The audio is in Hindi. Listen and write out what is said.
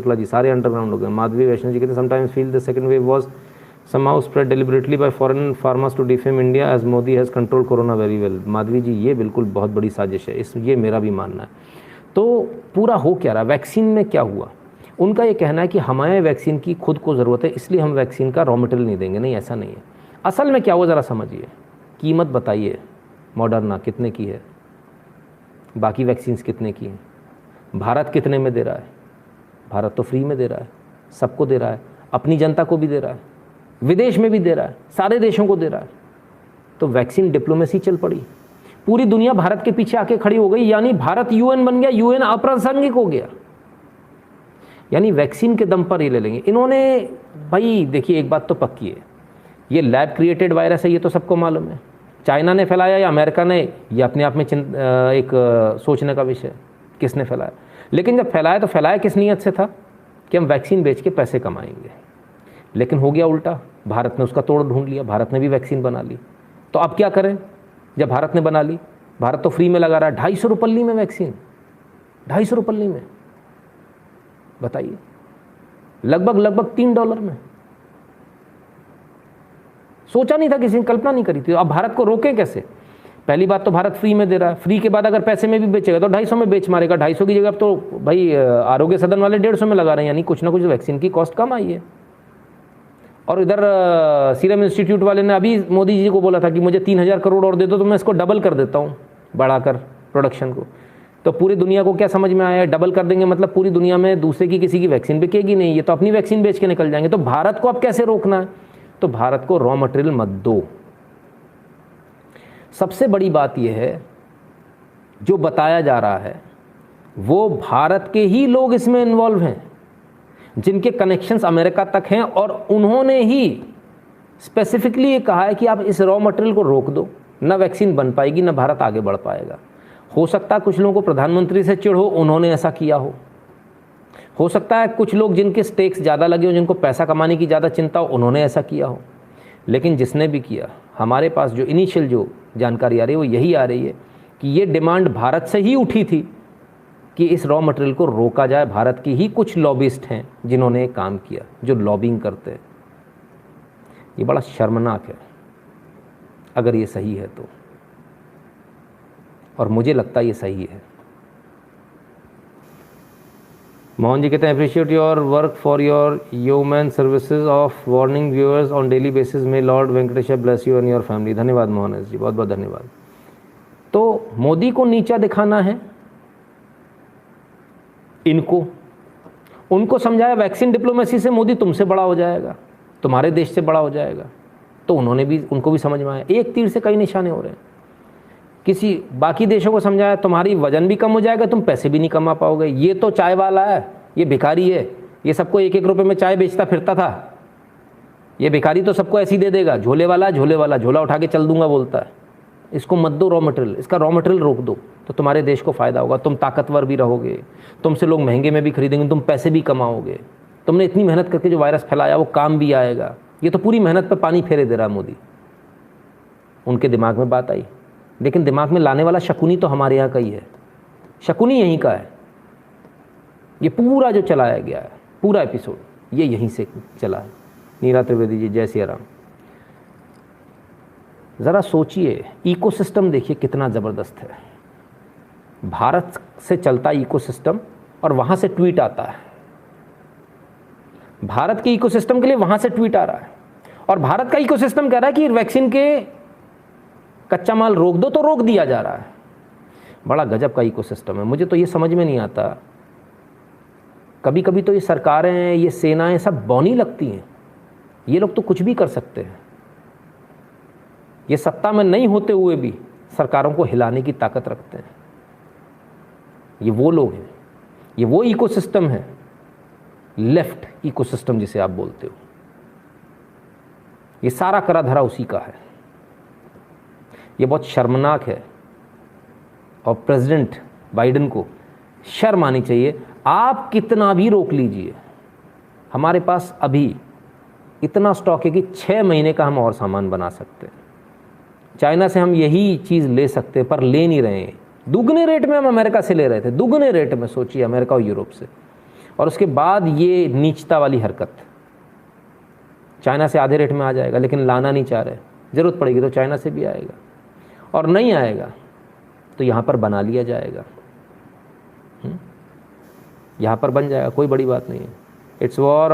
शुक्ला जी सारे अंडरग्राउंड हो गए। माधवी वैष्णव जी कहते हैं sometimes feel the second wave was somehow spread deliberately by foreign pharmas to defame India as Modi has controlled corona very well। Madhavi ji ये बिल्कुल बहुत बड़ी साजिश है, ये मेरा भी मानना है। तो पूरा हो क्या रहा, वैक्सीन में क्या हुआ, उनका ये कहना है कि हमारे वैक्सीन की खुद को ज़रूरत है इसलिए हम वैक्सीन का रॉ मटेरियल नहीं देंगे। नहीं, ऐसा नहीं है। असल में क्या हुआ ज़रा समझिए, कीमत बताइए, मॉडर्ना कितने की है, बाकी वैक्सीन्स कितने की हैं, भारत कितने में दे रहा है। भारत तो फ्री में दे रहा है, सबको दे रहा है, अपनी जनता को भी दे रहा है, विदेश में भी दे रहा है, सारे देशों को दे रहा है। तो वैक्सीन डिप्लोमेसी चल पड़ी, पूरी दुनिया भारत के पीछे आके खड़ी हो गई, यानी भारत यूएन बन गया, यूएन अप्रासंगिक हो गया, यानी वैक्सीन के दम पर ये ले लेंगे इन्होंने। भाई देखिए एक बात तो पक्की है, ये लैब क्रिएटेड वायरस है, ये तो सबको मालूम है। चाइना ने फैलाया या अमेरिका ने, ये अपने आप में एक सोचने का विषय है किसने फैलाया। लेकिन जब फैलाया तो फैलाया किस नीयत से था कि हम वैक्सीन बेच के पैसे कमाएंगे। लेकिन हो गया उल्टा, भारत ने उसका तोड़ ढूंढ लिया, भारत ने भी वैक्सीन बना ली। तो अब क्या करें, जब भारत ने बना ली, भारत तो फ्री में लगा रहा है, 250 रुपये में वैक्सीन, 250 रुपये में, बताइए, लगभग $3 में। सोचा नहीं था, किसी ने कल्पना नहीं करी थी। अब भारत को रोके कैसे? पहली बात तो भारत फ्री में दे रहा है, फ्री के बाद अगर पैसे में भी बेचेगा तो 250 में बेच मारेगा। 250 की जगह अब तो भाई आरोग्य सदन वाले 150 में लगा रहे हैं, यानी कुछ ना कुछ वैक्सीन की कॉस्ट कम आई है। और इधर सीरम इंस्टीट्यूट वाले ने अभी मोदी जी को बोला था कि मुझे 3000 करोड़ और दे दो तो मैं इसको डबल कर देता हूँ, बढ़ाकर प्रोडक्शन को। तो पूरी दुनिया को क्या समझ में आया, डबल कर देंगे मतलब पूरी दुनिया में दूसरे की किसी की वैक्सीन बिकेगी नहीं, ये तो अपनी वैक्सीन बेच के निकल जाएंगे। तो भारत को अब कैसे रोकना है? तो भारत को रॉ मटेरियल मत दो। सबसे बड़ी बात यह है, जो बताया जा रहा है वो भारत के ही लोग इसमें इन्वॉल्व हैं, जिनके कनेक्शंस अमेरिका तक हैं, और उन्होंने ही स्पेसिफिकली ये कहा है कि आप इस रॉ मटेरियल को रोक दो, ना वैक्सीन बन पाएगी, ना भारत आगे बढ़ पाएगा। हो सकता है कुछ लोगों को प्रधानमंत्री से चिढ़ हो, उन्होंने ऐसा किया हो सकता है कुछ लोग जिनके स्टेक्स ज़्यादा लगे हो, जिनको पैसा कमाने की ज़्यादा चिंता हो, उन्होंने ऐसा किया हो। लेकिन जिसने भी किया, हमारे पास जो इनिशियल जो जानकारी आ रही है वो यही आ रही है कि ये डिमांड भारत से ही उठी थी कि इस रॉ मटेरियल को रोका जाए। भारत की ही कुछ लॉबिस्ट हैं जिन्होंने काम किया, जो लॉबिंग करते हैं। ये बड़ा शर्मनाक है अगर ये सही है तो, और मुझे लगता है ये सही है। मोहन जी कहते हैं appreciate your work for your human services of warning viewers on daily basis, my lord Venkatesh bless you and your family. धन्यवाद मोहन जी, बहुत बहुत धन्यवाद। तो मोदी को नीचा दिखाना है इनको, उनको समझाया वैक्सीन डिप्लोमेसी से मोदी तुमसे बड़ा हो जाएगा, तुम्हारे देश से बड़ा हो जाएगा। तो उनको भी समझ में आया, एक तीर से कई निशाने हो रहे हैं। किसी बाकी देशों को समझाया तुम्हारी वजन भी कम हो जाएगा, तुम पैसे भी नहीं कमा पाओगे। ये तो चाय वाला है, ये भिखारी है, ये सबको 1-1 रुपये में चाय बेचता फिरता था। ये भिखारी तो सबको ऐसी दे देगा, झोले वाला झोला उठा के चल दूंगा बोलता है। इसको मत दो रॉ मटेरियल, इसका रॉ मटेरियल रोक दो तो तुम्हारे देश को फ़ायदा होगा, तुम ताकतवर भी रहोगे, तुमसे लोग महंगे में भी खरीदेंगे, तुम पैसे भी कमाओगे। तुमने इतनी मेहनत करके जो वायरस फैलाया वो काम भी आएगा। ये तो पूरी मेहनत पे पानी फेरे दे रहा है मोदी। उनके दिमाग में बात आई, लेकिन दिमाग में लाने वाला शकुनी तो हमारे यहाँ का ही है, शकुनी यहीं का है। ये पूरा जो चलाया गया है, पूरा एपिसोड ये यहीं से चला है। नीरा त्रिवेदी जी, जय सिया राम। ज़रा सोचिए, इकोसिस्टम देखिए कितना ज़बरदस्त है। भारत से चलता इकोसिस्टम और वहाँ से ट्वीट आता है, भारत के इकोसिस्टम के लिए वहाँ से ट्वीट आ रहा है, और भारत का इकोसिस्टम कह रहा है कि वैक्सीन के कच्चा माल रोक दो, तो रोक दिया जा रहा है। बड़ा गजब का इकोसिस्टम है। मुझे तो ये समझ में नहीं आता, कभी कभी तो ये सरकारें, ये सेनाएं सब बौनी लगती हैं। ये लोग तो कुछ भी कर सकते हैं, ये सत्ता में नहीं होते हुए भी सरकारों को हिलाने की ताकत रखते हैं। ये वो लोग हैं, ये वो इकोसिस्टम है, लेफ्ट इकोसिस्टम जिसे आप बोलते हो। ये सारा करा धरा उसी का है। ये बहुत शर्मनाक है, और प्रेसिडेंट बाइडेन को शर्म आनी चाहिए। आप कितना भी रोक लीजिए, हमारे पास अभी इतना स्टॉक है कि 6 महीने का हम और सामान बना सकते हैं। चाइना से हम यही चीज़ ले सकते हैं, पर ले नहीं रहे हैं। दुगने रेट में हम अमेरिका से ले रहे थे, दुगने रेट में। सोचिए, अमेरिका और यूरोप से। और उसके बाद ये नीचता वाली हरकत, चाइना से आधे रेट में आ जाएगा लेकिन लाना नहीं चाह रहे, ज़रूरत पड़ेगी तो चाइना से भी आएगा, और नहीं आएगा तो यहाँ पर बना लिया जाएगा, यहाँ पर बन जाएगा, कोई बड़ी बात नहीं है। It's war